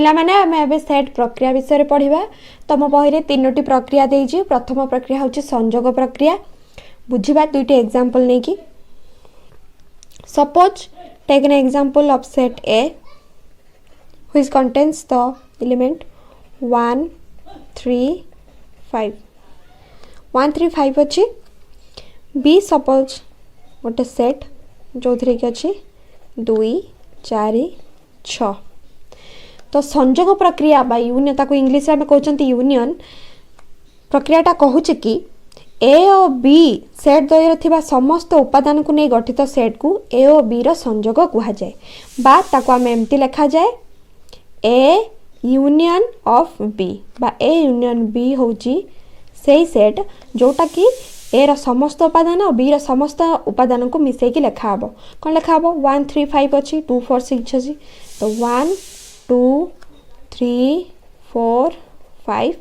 पिलामाने आमे एबे सेट प्रक्रिया विषय पढ़िबा। तम बही रे तीनोटी प्रक्रिया देइछि। प्रथम प्रक्रिया होछि संयोग प्रक्रिया। बुझिबा दुईटी एग्जांपल नै कि suppose take an example of set A which contains the element 1 3 5 1 3 5 अछि। B सपोज गोटे सेट जो थरे कि अछि 2 4 6। तो संयोग प्रक्रिया बा यूनियन ताको इंग्लिश में कहते यूनियन प्रक्रियाटा कहूचे कि ए और बी सेट द्वयर थिबा समस्त उपादान को नहीं गठित सेट को ए और बी रो संयोग कहा जाए बा ताको आम एमती लिखा जाए ए यूनियन ऑफ बी बा ए यूनियन बी होची सेही सेट जोटा कि ए रो समस्त उपादान और बी रो समस्त उपादान को मिसई की लिखा हबो। कोन लिखा हबो 1 3 5 अछि 2 4 6 अछि। तो 1 2 3 4 5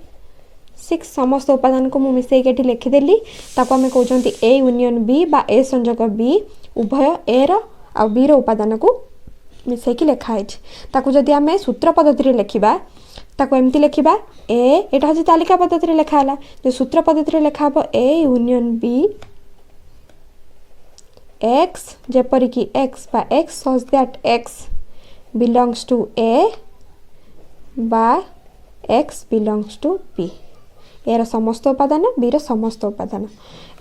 6 समस्त उपादान को मु मिसई के लिखिदेली ताको आम कहते ए यूनियन बी बा ए संयोग बी उभय ए रो आ बी रो उपादान को मिसई की लिखा है। ताको जदि आम सूत्र पद्धति रे लिखिबा ताको एमती लिखिबा ए एटा हजे तालिका पद्धति रे लिखा हला जो सूत्र पद्धति रे लिखा हबो ए यूनियन बी एक्स जेपरि कि एक्स बा x such that x belongs to A बा x belongs to B era समस्त उपादान B रो समस्त उपादान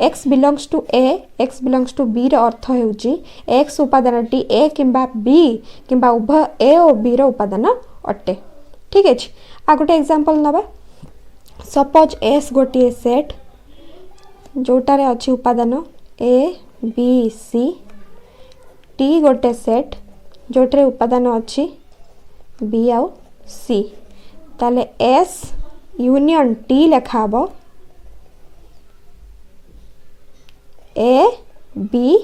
x belongs to A x belongs to B row earth हेउची x उपादानटी A किंबा B किंबा उभय A और B रो उपादान अटे। ठीक अछि। आ गोटे एग्जांपल नबा सपोज S गोटे सेट जोटारे अछि उपादान A B C T गोटे सेट जोटरे उपादान अच्छी बी आउ सी ताले एस यूनियन टी लिखा हबो ए बी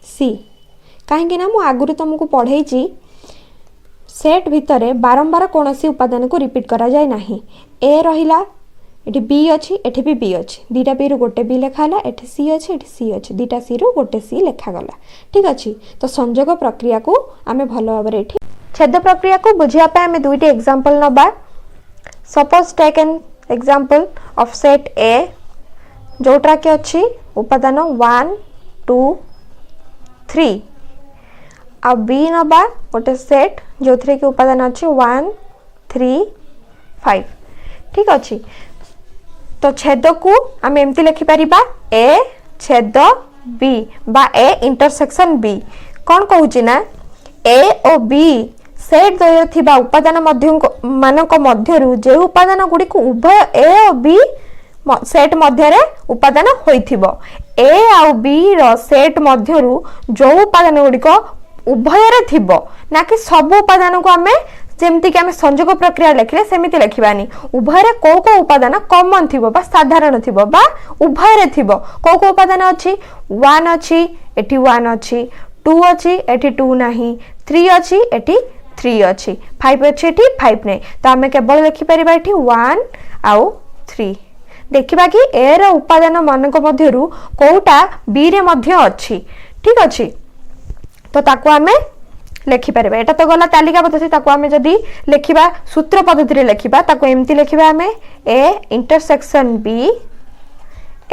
सी कहीं ना मु आगुरी तुमको पढ़े सेट भितर बारंबार कौन सी उपादान को रिपीट करा जाए नहीं। ए रहिला एठी बी अच्छी एठी भी बी अच्छी दीटा बी रु गोटे बी लिखाला एठी सी अच्छी एठी सी अच्छी दीटा सी रु गोटे सी लिखा गला। ठीक अच्छी। तो संयोग प्रक्रिया को आमे भलो भाबरे एठी छेद प्रक्रिया को बुझिया पे आमे दुईटी एग्जांपल नबा। Suppose take an example of set ए जोट्रा के अच्छी उपादान 1 2 3 आ बी नबा गोटे सेट जो थरे के उपादान अच्छी 1 3 5। ठीक अच्छी। तो छेद को आम एमती लिखि परिबा ए छेद बी बा ए इंटरसेक्शन बी कौन कहूची ना ए और बी सेट द्वय थिबा उपादान मानक मध्यरु जे उपादान गुडी को उभय ए और बी सेट मध्यरे उपादान होइथिबो ए और बी रो सेट मध्यरु जो उपादान गुडी को उभय रे थिबो ना कि सब उपादान को आमे जेमती कि आमे संयोग प्रक्रिया लिखले सेमिति लिखिबानी उभय रे को को उपादान कॉमन थिबो बा साधारण थिबो बा उभय रे थिबो को उपादान अछि 1 अछि एठी 1 अछि 2 अछि एठी 2 नाही 3 अछि एठी 3 अछि 5 अछि एठी 5 नै। तो आमे केवल लिखि परिबा एठी 1 आउ 3 देखिबा कि ए रो उपादान मानक मध्यरु कोउटा बी रे मध्य अछि। ठीक अछि। तो ताको आमे लिखि परिबा एटा तो गला तालिका पद्धति ताको आमे जदी लिखिबा सूत्र पद्धति रे लिखिबा ताको एमती लिखिबा आमे A intersection B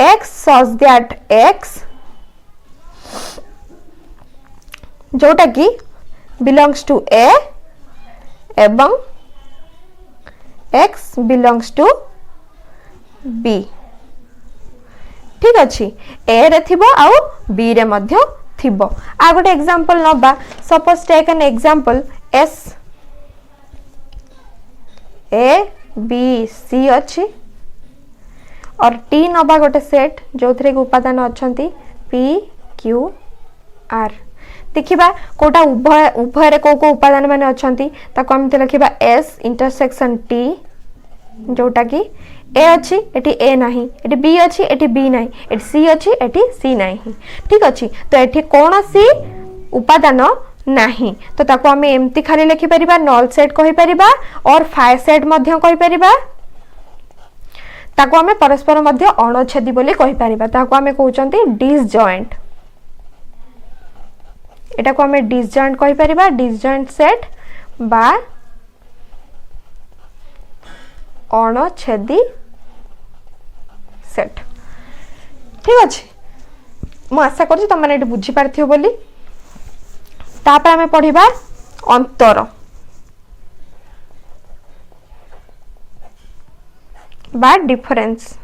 x such that x जोटा कि बिलोंग्स टू ए एवं एक्स बिलोंग्स टू बी। ठीक अछि। ए रे थिबो आउ बी रे मध्य थिबो। आ गोटे एग्जांपल नबा suppose take an example S A B C अच्छी और टी नबा गोटे सेट जो थरे के उपादान अछंती पी क्यू आर देखिबा कोटा उभय रे को उपादान माने अछंती ताको हम ते लिखिबा एस इंटरसेक्शन टी जोटा कि ए अच्छी एटी ए नाही एटी बी अच्छी एटी बी नाही एटी सी अच्छी एटी सी नाही। ठीक अच्छी। तो एटी कौन सी उपादान नाही तो ताको आमे एमती खाली लिखि परिबा नल सेट कहि परिबा और फाइ सेट मध्य कहि परिबा ताको आमे परस्पर मध्य अणछेदी बोली कहि परिबा ताको आमे कहउचंती डिसजॉइंट एटा को आमे डिसजॉइंट कहि परिबा डिसजॉइंट सेट बा अणछेदी सेट। ठीक अच्छे मु आशा कर तुम मैंने बुझी पार्थिव बोली। तापर आमे पढ़िबा अंतर बा डिफरेंस।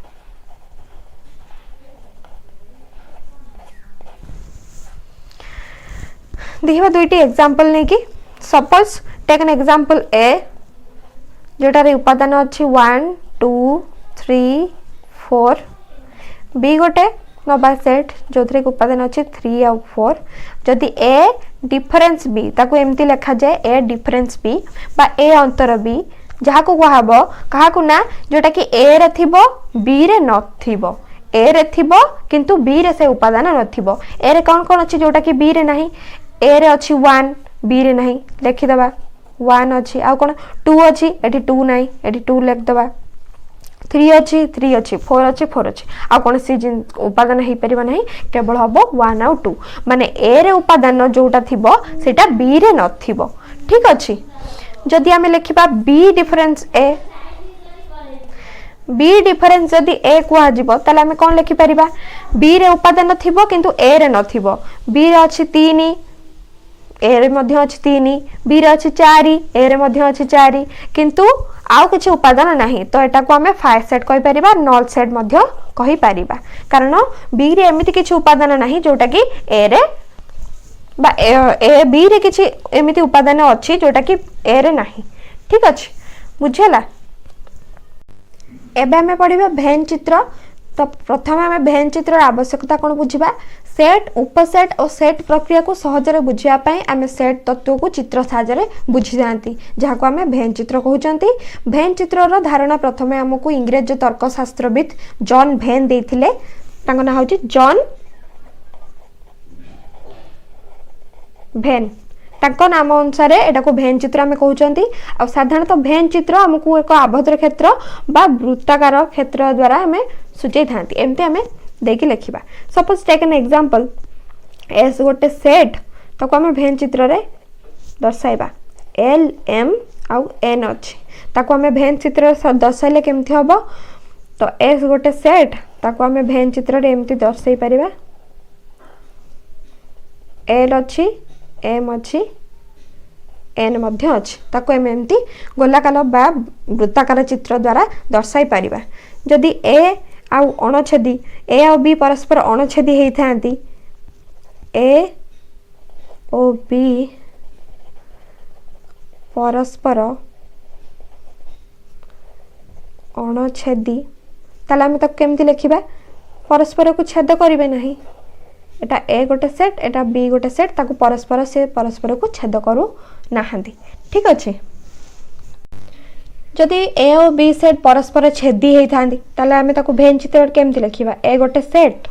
देखिबा दुईटी एग्जांपल नहीं कि सपोज टेक एन एग्जांपल ए जोटारे उपादान अच्छी 1 2 3 4 बी गोटे नबा सेट जो थे उपादान अच्छी 3 आउ 4 जदि ए डिफरेंस बी ताको एमती लिखा जाए ए डिफरेंस बी बा ए अंतर बी जहाँ को कहब क्या ना जोटा कि ए रे थिबो बी रे नथिबो ए रे थिबो किंतु बी रे से उपादान नथिबो ए रे कौन कौन अच्छी जोटा कि बी रे नहीं ए रे अच्छी 1 बी रे नहीं लिखिदबा 1 अच्छी आउ कौन 2 अच्छी एटी 2 नहीं एटी 2 लिखिदबा 3 अच्छी 3 अच्छी 4 अच्छी 4 अच्छी आ कौन सी उपादान हो पार ना केवल हम 1 आउ 2 माने ए रे उपादान जोटा थिबो सेटा बी रे नथिबो। ठीक अच्छी जदि आमे लिखिबा B difference A B difference जदि ए कुआ जिवो ताले आमे कोन लिखि परिबा बी रे उपादान थिबो किंतु ए रे नथिबो बी रे अछि 3 ए रे मध्य अछि 3 बी रे अछि 4 ए रे मध्य अछि 4 किंतु आउ किछि उपादान नाही तो एटा को आमे फायर सेट कहि परिबा नल सेट मध्य कहि परिबा कारण बी रे एमिति किछि उपादान नाही जोटा कि ए रे बा ए बी रे किछि एमिति उपादान अछि जोटा कि ए रे नाही। ठीक अछि बुझेला। एबे हमें पढ़िबा भेन चित्र। तो प्रथम हमें भेन चित्र आवश्यकता कौन बुझा सेट उपसेट और सेट प्रक्रिया को सहजरे बुझिया पई आमे सेट तत्व को चित्र साहाय्य बुझी जाती जहाँ को आमे भेन चित्र कहउचंती। भेन चित्र धारणा प्रथम हमको इंग्रेज तर्कशास्त्रविद जॉन भेन देथिले तांको नाम होची जॉन भेन तांको नाम अनुसार एटा को भेन चित्र आमे कहउचंती। आ साधारणतः भेन चित्र हमको एक आबद्ध क्षेत्र बा वृत्ताकार क्षेत्र द्वारा हमें सूचई थांती एमते हमें देखि लिखिबा। Suppose take an example S गोटे सेट ताको हमें भेन चित्र रे दर्शाइबा एल एम आउ एन अछि ताको हमें भेन चित्र रे दर्शाइले केमथि हबो तो एस गोटे सेट ताको हमें भेन चित्र रे एमथि दर्शाई परिबा एल अछि एम अच्छी एन मध्य अच्छी ताको एमती गोलाकार बा वृत्ताकार चित्र द्वारा दर्शाई पारिबा। जदि ए आउ अणछेदी ए आउ बी परस्पर अणछेदी होई थांती ए ओ बी परस्पर अणछेदी ताले आमे ताको केमती लिखिबा परस्पर को छेद करिवे नहीं एटा ए गोटे सेट एटा बी गोटे सेट ताको परस्पर से परस्पर को छेद करू नाहंती। ठीक अच्छे जदि ए और बी सेट परस्पर छेदी होई थांती ताले आमे ताको भेन चित्र केमती लिखिबा ए गोटे सेट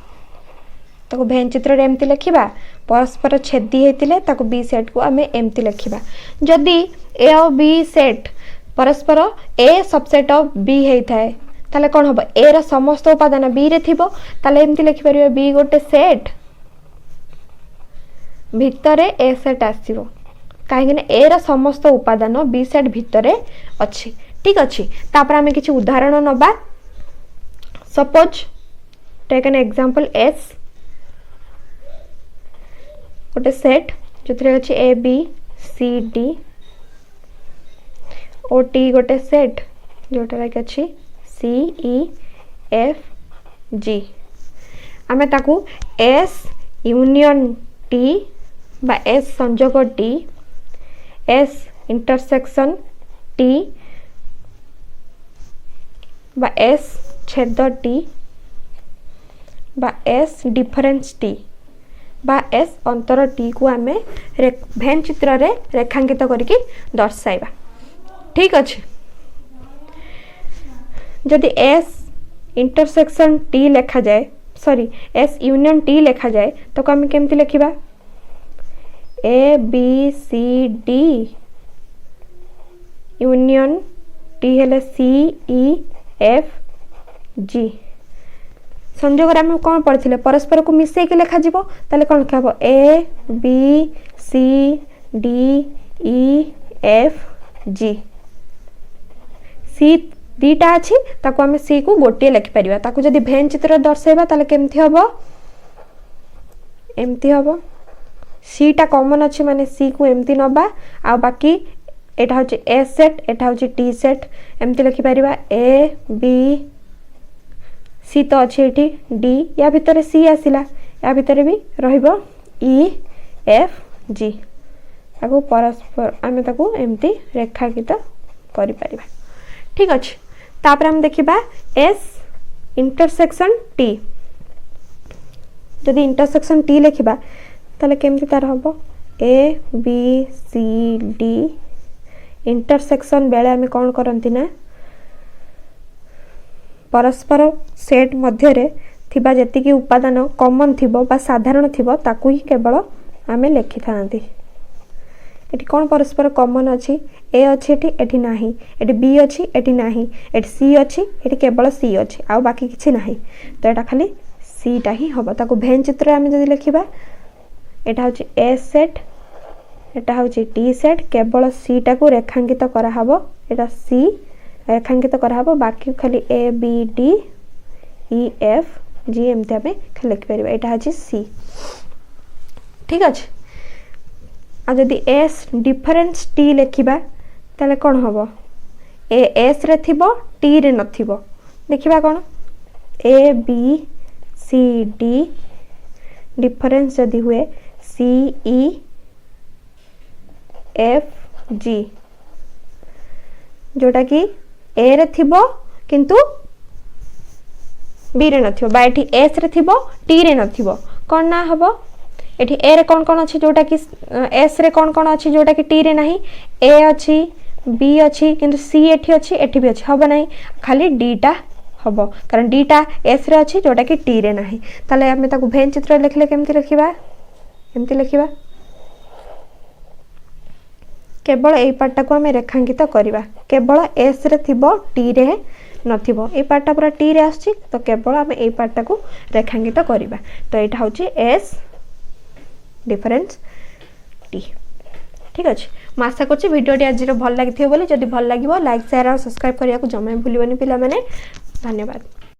ताको भेन चित्र रे एमती लिखिबा परस्पर छेदी हेतिले ताको बी सेट को आमे एमती लिखिबा। जदि ए और बी सेट परस्पर ए सबसेट ऑफ बी हेई थाए ताले कोन हबो ए रा समस्त उपादान बी रे थिबो ताले एमती लिखि परिबा बी गोटे सेट भितरे ए सेट आसीबो काहेकि ए रा समस्त उपादान बी सेट भितरे अछि। ठीक अछि तापर हमें किछि उदाहरण नबा। Suppose take an example S गोटे सेट जोथरे अछि ए बी सी डी ओ टी गोटे सेट जोटा कि अछि सी ई एफ जी आमे ताकू एस यूनियन टी बा एस संयोग टी एस इंटरसेक्शन टी बा एस छेद टी बा एस डिफरेंस टी बा एस अंतर टी को आमे भेन चित्र रे रेखांकित करके दर्शाइबा। ठीक अच्छे जदि एस इंटरसेक्शन टी लिखा जाए सॉरी एस यूनियन टी लिखा जाए तो आम केमती लिखिबा A B C D union T हेले सी ई एफ जी संयोग आम कौन पढ़ी परस्पर को मिसई के लिखा जीवो ताले कौन लिखा A B C D E F G C दीटा अच्छी ताको आम सी को गोटे लिखिपर ताको जदि भेन चित्र दर्शेबा ताले केमती हम एमती हम सी टा कॉमन अच्छी माने सी को एमती नबा आ बाकी एटा होची ए सेट एटा होची टी सेट एमती लिखिपर ए बी सी तो अच्छी एठी डी या भितर सी आसिला या भितर भी रहिबो ई एफ जी ताको परस्पर आम ताको एमती रेखांकित करि परिबा ठीक अच्छे तापर हम देखिबा एस इंटरसेक्शन टी जदि इंटरसेक्शन टी लिखिबा ताले केमती तार हबो A B C D intersection बेले आम कौन करती ना परस्पर सेट मध्य थिबा जेतिकी उपादान कॉमन थिबो बा साधारण थिबो ताकू ही केवल आम लिखि थांती एटी कौन परस्पर कॉमन अच्छी ए अच्छी एटी नाही एटी बी अच्छी एटी नाही एटी सी अच्छी एटी केवल सी अच्छी आउ बाकी किछि नाही तो एटा खाली सी टा ही हबो ताको भेन चित्र आम जदि लिखिबा एटा होची ए सेट एटा होची टी सेट केवल सी टा को रेखांकित करा हबो एटा सी रेखांकित करा हबो बाकी खाली A B D E F G एमते आमे खाली लिखि परिबा एटा होची सी ठीक अछि आ जदि एस डिफरेंस टी लिखिबा ताले कोन हबो ए एस रे थिबो टी रे नथिबो देखिबा कोन A B C D difference जदि हुए सी ई एफ जी जोटा कि ए रे थिबो किंतु बी रे नथिबो बा एठी एस रे थिबो टी रे नथिबो कोन ना हबो एठी ए रे कौन कौन अच्छी जोटा कि एस रे कौन कौन अच्छी जोटा कि टी रे नहीं ए अच्छी बी अच्छी किंतु सी एठी अच्छी एठी भी अच्छी हम नहीं खाली डी टा हम कारण डी टा एस रे अच्छी जोटा कि टी रे नहीं ताले आमे ताकू भेन चित्र लिखले केमती लिखिबा एमती लिखिबा केवल एई पार्ट टाको आमे रेखांकित करिबा केवल एस रे थिबो टी रे नथिबो ए पार्ट टा पूरा टी रे आछि तो केवल आमे एई पार्ट टाको रेखांकित करिबा तो एटा होची एस डिफरेंस टी ठीक अच्छे मैं आशा करछि भिडियोटी आज भल लगी बोली जदि भल लगे लाइक शेयर और सब्सक्राइब करने को जमा भूलनी पिला माने धन्यवाद।